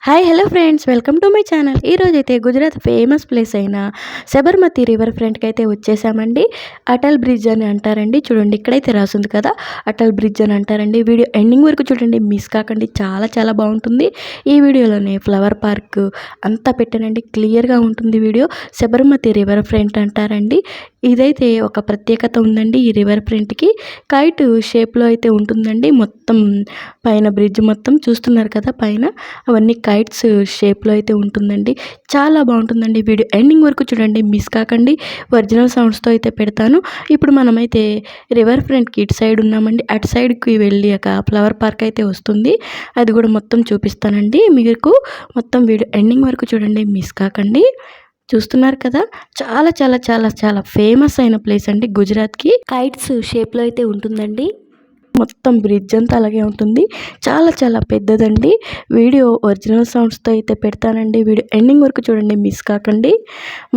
Hi hello friends, welcome to my channel. ఈరోజైతే Gujarat famous place అయిన Sabarmati river ఫ్రంట్కి అయితే వచ్చేసామండి. అటల్ బ్రిడ్జ్ అని అంటారండి. చూడండి, ఇక్కడైతే రాసింది కదా, అటల్ బ్రిడ్జ్ అని అంటారండి. వీడియో ఎండింగ్ వరకు చూడండి, మిస్ కాకండి. చాలా చాలా బాగుంటుంది. ఈ వీడియోలోనే ఫ్లవర్ పార్క్ అంతా పెట్టానండి, క్లియర్గా ఉంటుంది వీడియో. సబర్మతి రివర్ ఫ్రంట్ అంటారండి. ఇదైతే ఒక ప్రత్యేకత ఉందండి ఈ రివర్ ఫ్రంట్కి. కైట్ షేప్లో అయితే ఉంటుందండి. మొత్తం పైన బ్రిడ్జ్ మొత్తం చూస్తున్నారు కదా, పైన అవన్నీ కైట్స్ షేప్లో అయితే ఉంటుందండి. చాలా బాగుంటుందండి. వీడియో ఎండింగ్ వరకు చూడండి, మిస్ కాకండి. ఒరిజినల్ సౌండ్స్తో అయితే పెడతాను. ఇప్పుడు మనమైతే రివర్ ఫ్రంట్కి ఇటు సైడ్ ఉన్నామండి. అటు సైడ్కి వెళ్ళి ఒక ఫ్లవర్ పార్క్ అయితే వస్తుంది, అది కూడా మొత్తం చూపిస్తానండి మీకు. మొత్తం వీడియో ఎండింగ్ వరకు చూడండి, మిస్ కాకండి. చూస్తున్నారు కదా, చాలా చాలా చాలా చాలా ఫేమస్ అయిన ప్లేస్ అండి గుజరాత్కి. కైట్స్ షేప్లో అయితే ఉంటుందండి. మొత్తం బ్రిడ్జ్ అంతా అలాగే ఉంటుంది. చాలా చాలా పెద్దదండి. వీడియో ఒరిజినల్ సౌండ్స్తో అయితే పెడతానండి. వీడియో ఎండింగ్ వరకు చూడండి, మిస్ కాకండి.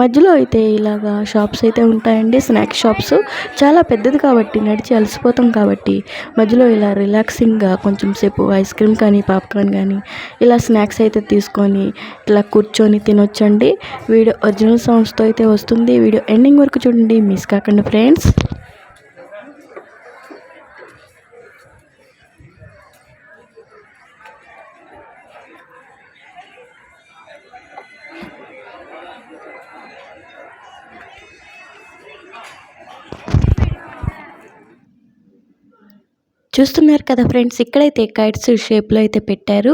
మధ్యలో అయితే ఇలాగా షాప్స్ అయితే ఉంటాయండి, స్నాక్స్ షాప్స్. చాలా పెద్దది కాబట్టి నడిచి అలసిపోతాం కాబట్టి మధ్యలో ఇలా రిలాక్సింగ్గా కొంచెం సేపు ఐస్ క్రీమ్ కానీ పాప్కార్న్ కానీ ఇలా స్నాక్స్ అయితే తీసుకొని ఇలా కూర్చొని తినొచ్చండి. వీడియో ఒరిజినల్ సౌండ్స్తో అయితే వస్తుంది. వీడియో ఎండింగ్ వరకు చూడండి, మిస్ కాకండి ఫ్రెండ్స్. చూస్తున్నారు కదా ఫ్రెండ్స్, ఇక్కడైతే కైట్స్ షేప్లో అయితే పెట్టారు.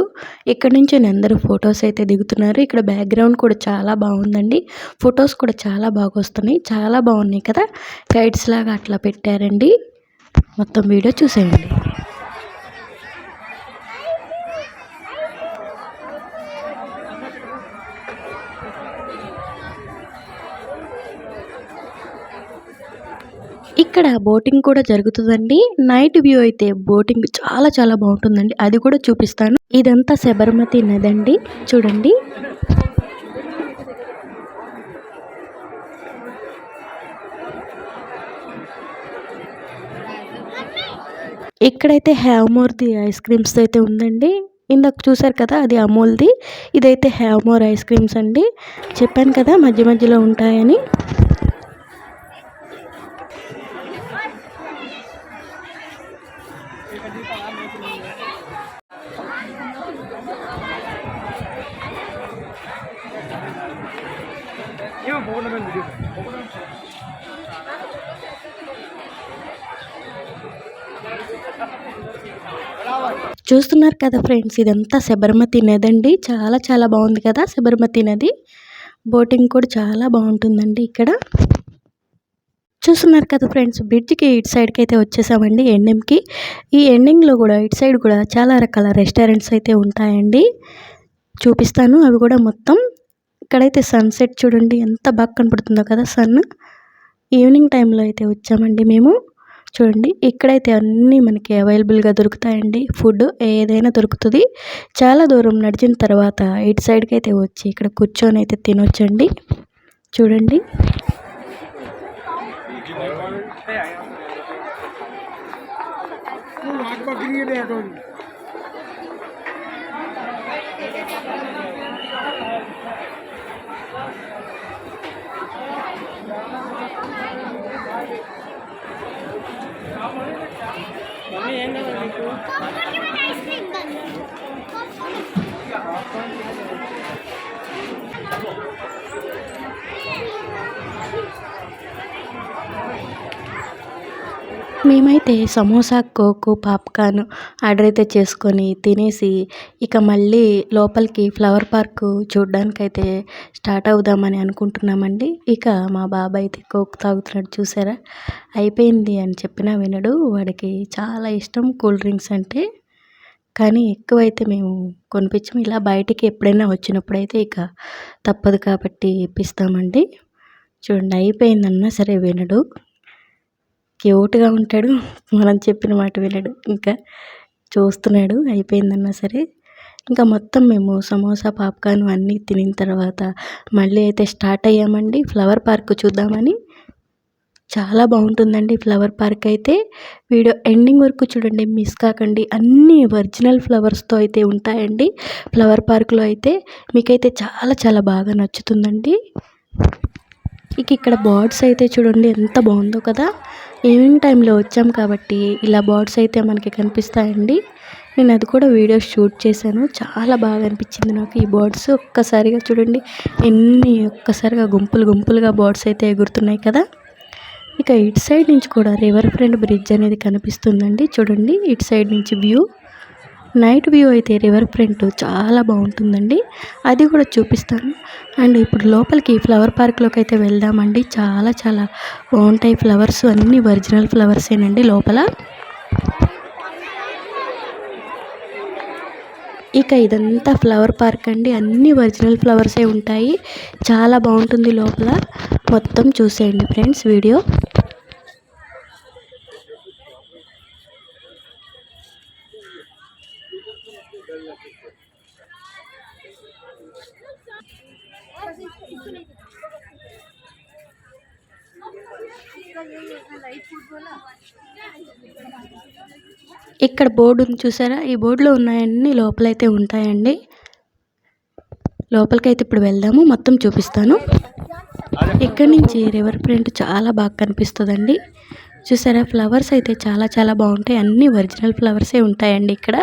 ఇక్కడ నుంచి అందరూ ఫొటోస్ అయితే దిగుతున్నారు. ఇక్కడ బ్యాక్గ్రౌండ్ కూడా చాలా బాగుందండి. ఫొటోస్ కూడా చాలా బాగా వస్తున్నాయి. చాలా బాగున్నాయి కదా, కైట్స్ లాగా అట్లా పెట్టారండి. మొత్తం వీడియో చూసేయండి. ఇక్కడ బోటింగ్ కూడా జరుగుతుందండి. నైట్ వ్యూ అయితే బోటింగ్ చాలా చాలా బాగుంటుందండి, అది కూడా చూపిస్తాను. ఇదంతా సబర్మతి నది అండి, చూడండి. ఇక్కడైతే హ్యావ్మోర్ది ఐస్ క్రీమ్స్ అయితే ఉందండి. ఇందాక చూసారు కదా, అది అమూల్ది. ఇదైతే హ్యావ్మోర్ ఐస్ క్రీమ్స్ అండి. చెప్పాను కదా మధ్య మధ్యలో ఉంటాయని. చూస్తున్నారు కదా ఫ్రెండ్స్, ఇదంతా సబర్మతి నది అండి. చాలా చాలా బాగుంది కదా సబర్మతి నది. బోటింగ్ కూడా చాలా బాగుంటుందండి ఇక్కడ. చూస్తున్నారు కదా ఫ్రెండ్స్, బ్రిడ్జ్కి ఇటు సైడ్కి అయితే వచ్చేసామండి, ఎండింగ్కి. ఈ ఎండింగ్లో కూడా ఇటు సైడ్ కూడా చాలా రకాల రెస్టారెంట్స్ అయితే ఉంటాయండి, చూపిస్తాను అవి కూడా మొత్తం. ఇక్కడైతే సన్సెట్ చూడండి ఎంత బాగా కనపడుతుందో కదా సన్. ఈవినింగ్ టైంలో అయితే వచ్చామండి మేము. చూడండి, ఇక్కడైతే అన్నీ మనకి అవైలబుల్గా దొరుకుతాయండి. ఫుడ్ ఏదైనా దొరుకుతుంది. చాలా దూరం నడిచిన తర్వాత ఇటు సైడ్కి అయితే వచ్చి ఇక్కడ కూర్చొని అయితే తినొచ్చండి. చూడండి, మేమైతే సమోసా, కోక్, పాప్కార్న్ ఆర్డర్ అయితే చేసుకొని తినేసి ఇక మళ్ళీ లోపలికి ఫ్లవర్ పార్క్ చూడడానికైతే స్టార్ట్ అవుదామని అనుకుంటున్నామండి. ఇక మా బాబాయ్ అయితే కోక్ తాగుతున్నాడు, చూసారా. అయిపోయింది అని చెప్పినా వినడు, వాడికి చాలా ఇష్టం కూల్ డ్రింక్స్ అంటే. కానీ ఎక్కువైతే మేము కొనిపించము. ఇలా బయటికి ఎప్పుడైనా వచ్చినప్పుడైతే ఇక తప్పదు కాబట్టి ఇప్పిస్తామండి. చూడండి, అయిపోయిందన్నా సరే వినడు. క్యూట్గా ఉంటాడు, మనం చెప్పిన మాట వినడు. ఇంకా చూస్తున్నాడు అయిపోయిందన్నా సరే. ఇంకా మొత్తం మేము సమోసా, పాప్కార్న్ అన్నీ తినిన తర్వాత మళ్ళీ అయితే స్టార్ట్ అయ్యామండి ఫ్లవర్ పార్క్ చూద్దామని. చాలా బాగుంటుందండి ఫ్లవర్ పార్క్ అయితే. వీడియో ఎండింగ్ వరకు చూడండి, మిస్ కాకండి. అన్నీ ఒరిజినల్ ఫ్లవర్స్తో అయితే ఉంటాయండి ఫ్లవర్ పార్క్లో అయితే. మీకైతే చాలా చాలా బాగా నచ్చుతుందండి. ఇక్కడ బర్డ్స్ అయితే చూడండి ఎంత బాగుందో కదా. ఈవినింగ్ టైంలో వచ్చాం కాబట్టి ఇలా బర్డ్స్ అయితే మనకి కనిపిస్తాయండి. నేను అది కూడా వీడియో షూట్ చేశాను. చాలా బాగా అనిపించింది నాకు ఈ బర్డ్స్. ఒక్కసారిగా చూడండి ఒక్కసారిగా గుంపులుగా బర్డ్స్ అయితే ఎగురుతున్నాయి కదా. ఇటు సైడ్ నుంచి కూడా రివర్ ఫ్రంట్ బ్రిడ్జ్ అనేది కనిపిస్తుందండి. చూడండి ఇటు సైడ్ నుంచి వ్యూ, నైట్ వ్యూ అయితే రివర్ ఫ్రంట్ చాలా బాగుంటుందండి. అది కూడా చూపిస్తాను. అండ్ ఇప్పుడు లోపలికి ఫ్లవర్ పార్క్లోకి అయితే వెళ్దామండి. చాలా చాలా బాగుంటాయి ఫ్లవర్స్, అన్నీ ఒరిజినల్ ఫ్లవర్సేనండి లోపల. ఇదంతా ఫ్లవర్ పార్క్ అండి. అన్ని ఒరిజినల్ ఫ్లవర్సే ఉంటాయి. చాలా బాగుంటుంది లోపల. మొత్తం చూసేయండి ఫ్రెండ్స్ వీడియో. ఇక్కడ బోర్డు ఉంది చూసారా, ఈ బోర్డులో ఉన్నాయన్నీ లోపలైతే ఉంటాయండి. లోపలికైతే ఇప్పుడు వెళ్దాము, మొత్తం చూపిస్తాను. ఇక్కడ నుంచి రివర్ ఫ్రంట్ చాలా బాగా కనిపిస్తుందండి. చూసారా ఫ్లవర్స్ అయితే చాలా చాలా బాగుంటాయి. అన్నీ ఒరిజినల్ ఫ్లవర్సే ఉంటాయండి ఇక్కడ.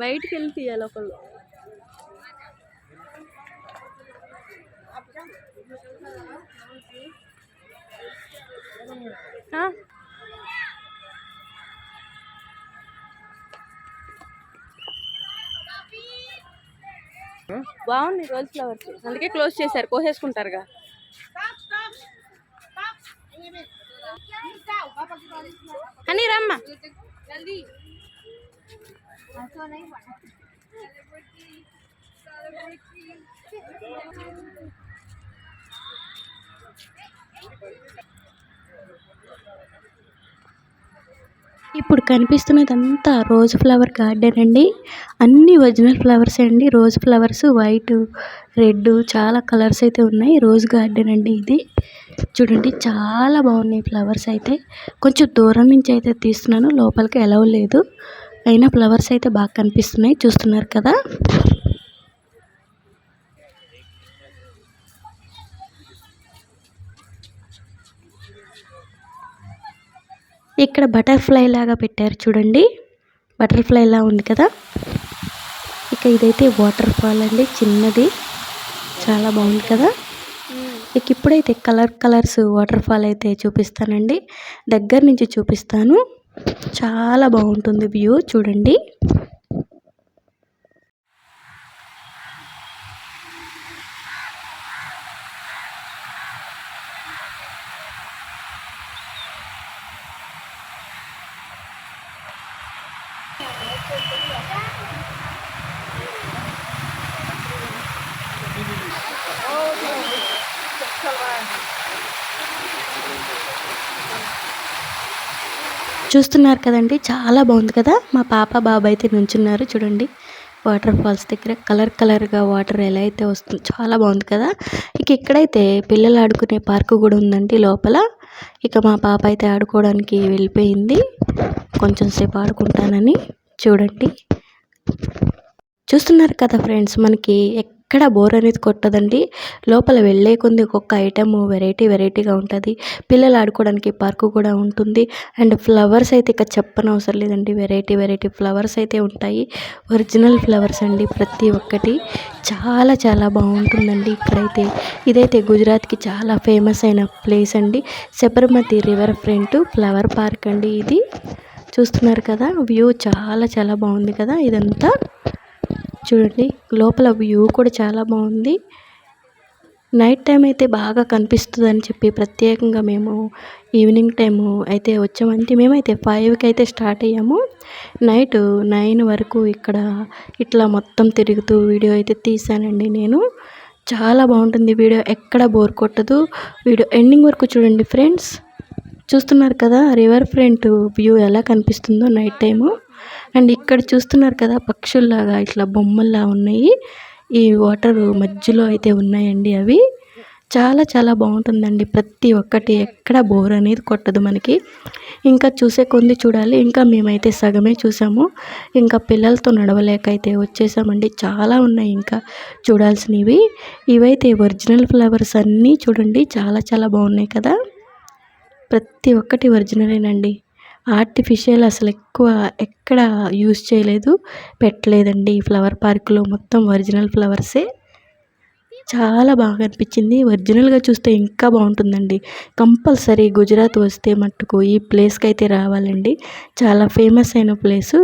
బయటికి వెళ్ళి తీయాలి ఒకళ్ళు. బాగుంది రోజ్ ఫ్లవర్స్, అందుకే క్లోజ్ చేశారు, కోసేసుకుంటారుగా. అని రమ్మా. ఇప్పుడు కనిపిస్తున్నదంతా రోజ్ ఫ్లవర్ గార్డెన్ అండి. అన్ని ఒరిజినల్ ఫ్లవర్సే అండి. రోజ్ ఫ్లవర్స్ వైట్, రెడ్ చాలా కలర్స్ అయితే ఉన్నాయి. రోజ్ గార్డెన్ అండి ఇది. చూడండి చాలా బాగున్నాయి ఫ్లవర్స్ అయితే. కొంచెం దూరం నుంచి అయితే తీస్తున్నాను, లోపలికి ఎలవ్ లేదు. అయినా ఫ్లవర్స్ అయితే బాగా కనిపిస్తున్నాయి, చూస్తున్నారు కదా. ఇక్కడ బటర్ఫ్లై లాగా పెట్టారు చూడండి, బటర్ఫ్లై లా ఉంది కదా. ఇదైతే వాటర్ ఫాల్ అండి, చిన్నది, చాలా బాగుంది కదా. ఇప్పుడైతే కలర్స్ వాటర్ ఫాల్ అయితే చూపిస్తానండి, దగ్గర నుంచి చూపిస్తాను. చాలా బాగుంటుంది వ్యూ, చూడండి. చూస్తున్నారు కదండి, చాలా బాగుంది కదా. మా పాప బాబు అయితే నుంచున్నారు చూడండి వాటర్ ఫాల్స్ దగ్గర. కలర్గా వాటర్ ఎలా అయితే వస్తుంది, చాలా బాగుంది కదా. ఇక్కడైతే పిల్లలు ఆడుకునే పార్కు కూడా ఉందండి లోపల. మా పాప అయితే ఆడుకోవడానికి వెళ్ళిపోయింది, కొంచెం సేపు ఆడుకుంటానని. చూడండి చూస్తున్నారు కదా ఫ్రెండ్స్, మనకి ఎక్కడ బోర్ అనేది కొట్టదండి. లోపల వెళ్ళే కొద్ది ఒక్కొక్క ఐటమ్ వెరైటీగా ఉంటుంది. పిల్లలు ఆడుకోవడానికి పార్కు కూడా ఉంటుంది. అండ్ ఫ్లవర్స్ అయితే ఇక చెప్పనవసరం లేదండి. వెరైటీ ఫ్లవర్స్ అయితే ఉంటాయి. ఒరిజినల్ ఫ్లవర్స్ అండి ప్రతి ఒక్కటి. చాలా బాగుంటుందండి ఇక్కడైతే. ఇదైతే గుజరాత్కి చాలా ఫేమస్ అయిన ప్లేస్ అండి. Sabarmati river front flower park అండి ఇది. చూస్తున్నారు కదా, వ్యూ చాలా బాగుంది కదా ఇదంతా. చూడండి, లోపల వ్యూ కూడా చాలా బాగుంది. నైట్ టైం అయితే బాగా కనిపిస్తుందని చెప్పి ప్రత్యేకంగా మేము ఈవినింగ్ టైము అయితే వచ్చామంటే, మేమైతే 5కి అయితే స్టార్ట్ అయ్యాము. నైట్ 9 వరకు ఇక్కడ ఇట్లా మొత్తం తిరుగుతూ వీడియో అయితే తీసానండి నేను. చాలా బాగుంటుంది వీడియో, ఎక్కడ బోర్ కొట్టదు. వీడియో ఎండింగ్ వరకు చూడండి ఫ్రెండ్స్. చూస్తున్నారు కదా రివర్ ఫ్రంట్ వ్యూ ఎలా కనిపిస్తుందో నైట్ టైము. అండ్ ఇక్కడ చూస్తున్నారు కదా, పక్షుల్లాగా ఇట్లా బొమ్మల్లా ఉన్నాయి. ఈ వాటర్ మధ్యలో అయితే ఉన్నాయండి అవి. చాలా బాగుంటుందండి ప్రతి ఒక్కటి. ఎక్కడ బోర్ అనేది కొట్టదు మనకి. ఇంకా చూసే కొంది చూడాలి. ఇంకా మేమైతే సగమే చూసాము. ఇంకా పిల్లలతో నడవలేక అయితే వచ్చేసామండి. చాలా ఉన్నాయి ఇంకా చూడాల్సినవి. ఇవైతే ఒరిజినల్ ఫ్లవర్స్ అన్నీ చూడండి, చాలా బాగున్నాయి కదా. ప్రతి ఒక్కటి ఒరిజినలేనండి. ఆర్టిఫిషియల్ అసలు ఎక్కువ ఎక్కడ యూజ్ చేయలేదు, పెట్టలేదండి. ఈ ఫ్లవర్ పార్క్లో మొత్తం ఒరిజినల్ ఫ్లవర్సే. చాలా బాగా అనిపించింది. ఒరిజినల్గా చూస్తే ఇంకా బాగుంటుందండి. కంపల్సరీ గుజరాత్ వస్తే మట్టుకు ఈ ప్లేస్కి అయితే రావాలండి. చాలా ఫేమస్ అయిన place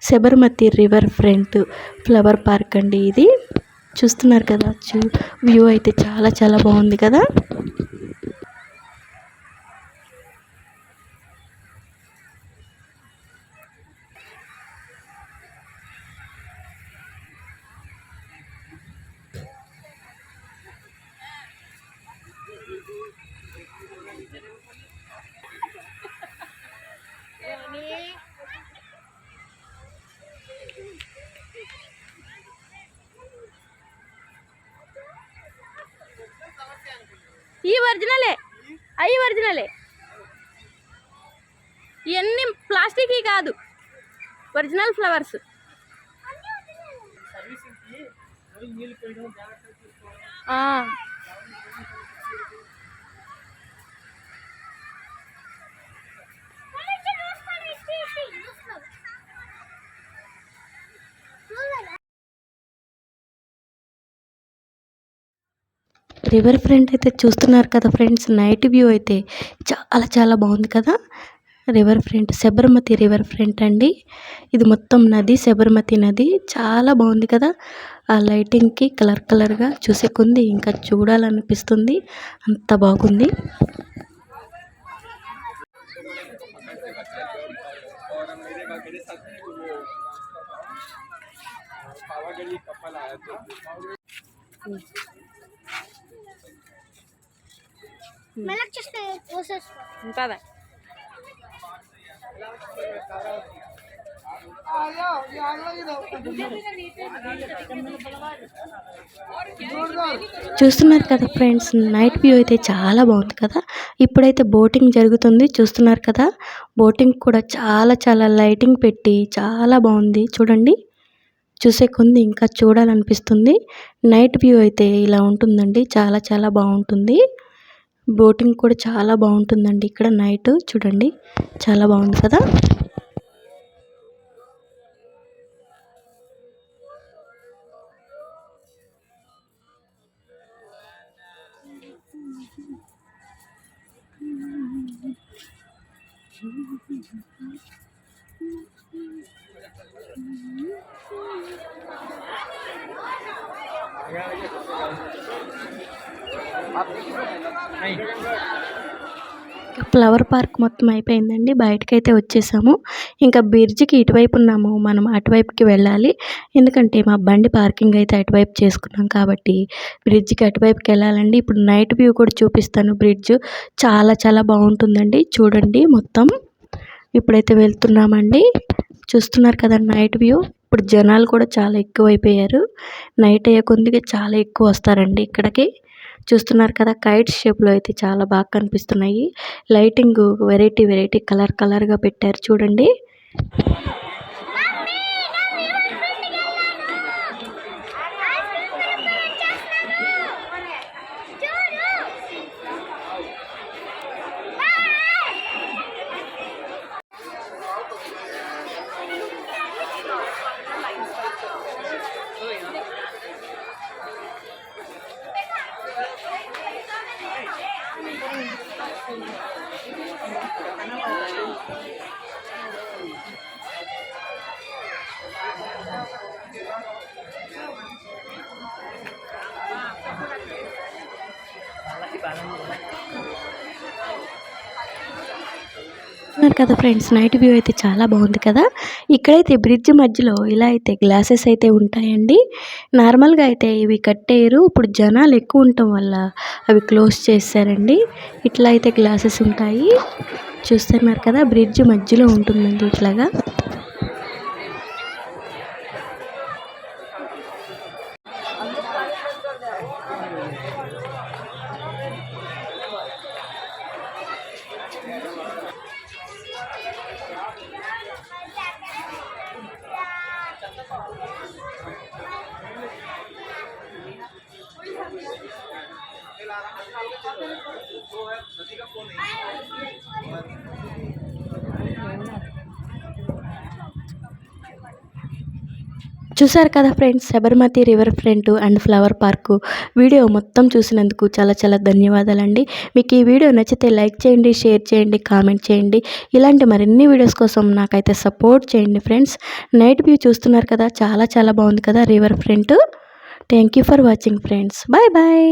Sabarmati river front flower park అండి ఇది. చూస్తున్నారు కదా, వ్యూ అయితే చాలా బాగుంది కదా. ఈ ఒరిజినలే, అవి ఒరిజినలే. ఇవన్నీ ప్లాస్టిక్ కాదు, ఒరిజినల్ ఫ్లవర్స్. రివర్ ఫ్రంట్ అయితే చూస్తున్నారు కదా ఫ్రెండ్స్. నైట్ వ్యూ అయితే చాలా బాగుంది కదా. River front Sabarmati river front అండి ఇది. మొత్తం నది, సబర్మతి నది. చాలా బాగుంది కదా. ఆ లైటింగ్కి కలర్గా చూసే కొంది ఇంకా చూడాలనిపిస్తుంది, అంత బాగుంది. ఉంటుందా చూస్తున్నారు కదా ఫ్రెండ్స్, నైట్ వ్యూ అయితే చాలా బాగుంది కదా. ఇప్పుడైతే బోటింగ్ జరుగుతుంది, చూస్తున్నారు కదా. బోటింగ్ కూడా చాలా లైటింగ్ పెట్టి చాలా బాగుంది చూడండి. చూసే కొంది ఇంకా చూడాలనిపిస్తుంది. నైట్ వ్యూ అయితే ఇలా ఉంటుందండి. చాలా బాగుంటుంది. బోటింగ్ కూడా చాలా బాగుంటుందండి ఇక్కడ నైట్. చూడండి, చాలా బాగుంది కదా. ఫ్లవర్ పార్క్ మొత్తం అయిపోయిందండి. బయటకైతే వచ్చేసాము. ఇంకా బ్రిడ్జికి ఇటువైపు ఉన్నాము, మనం అటువైపుకి వెళ్ళాలి. ఎందుకంటే మా బండి పార్కింగ్ అయితే అటువైపు చేసుకున్నాం కాబట్టి బ్రిడ్జికి అటువైపుకి వెళ్ళాలండి. ఇప్పుడు నైట్ వ్యూ కూడా చూపిస్తాను. బ్రిడ్జ్ చాలా బాగుంటుందండి. చూడండి మొత్తం. ఇప్పుడైతే వెళ్తున్నామండి. చూస్తున్నారు కదా నైట్ వ్యూ. ఇప్పుడు జనాలు కూడా చాలా ఎక్కువైపోయారు. నైట్ అయ్యే కొద్దిగా చాలా ఎక్కువ వస్తారండి ఇక్కడికి. చూస్తున్నారు కదా, కైట్ షేప్లో అయితే చాలా బాగా కనిపిస్తున్నాయి. లైటింగ్ వెరైటీ కలర్గా పెట్టారు చూడండి. చూస్తున్నారు కదా ఫ్రెండ్స్, నైట్ వ్యూ అయితే చాలా బాగుంది కదా. ఇక్కడైతే బ్రిడ్జ్ మధ్యలో ఇలా అయితే గ్లాసెస్ అయితే ఉంటాయండి. నార్మల్గా అయితే ఇవి కట్టేయరు, ఇప్పుడు జనాలు ఎక్కువ ఉండటం వల్ల అవి క్లోజ్ చేశారండి. ఇట్లా అయితే గ్లాసెస్ ఉంటాయి. చూస్తున్నారు కదా, బ్రిడ్జ్ మధ్యలో ఉంటుందండి ఇట్లాగా. చూసారు కదా friends, Sabarmati river front and flower park video మొత్తం చూసినందుకు చాలా చాలా ధన్యవాదాలండి. మీకు ఈ వీడియో నచ్చితే లైక్ చేయండి, షేర్ చేయండి, కామెంట్ చేయండి. ఇలాంటి మరిన్ని వీడియోస్ కోసం నాకైతే సపోర్ట్ చేయండి ఫ్రెండ్స్. నైట్ వ్యూ చూస్తున్నారు కదా, చాలా చాలా బాగుంది కదా river front. Thank you for watching friends. Bye bye.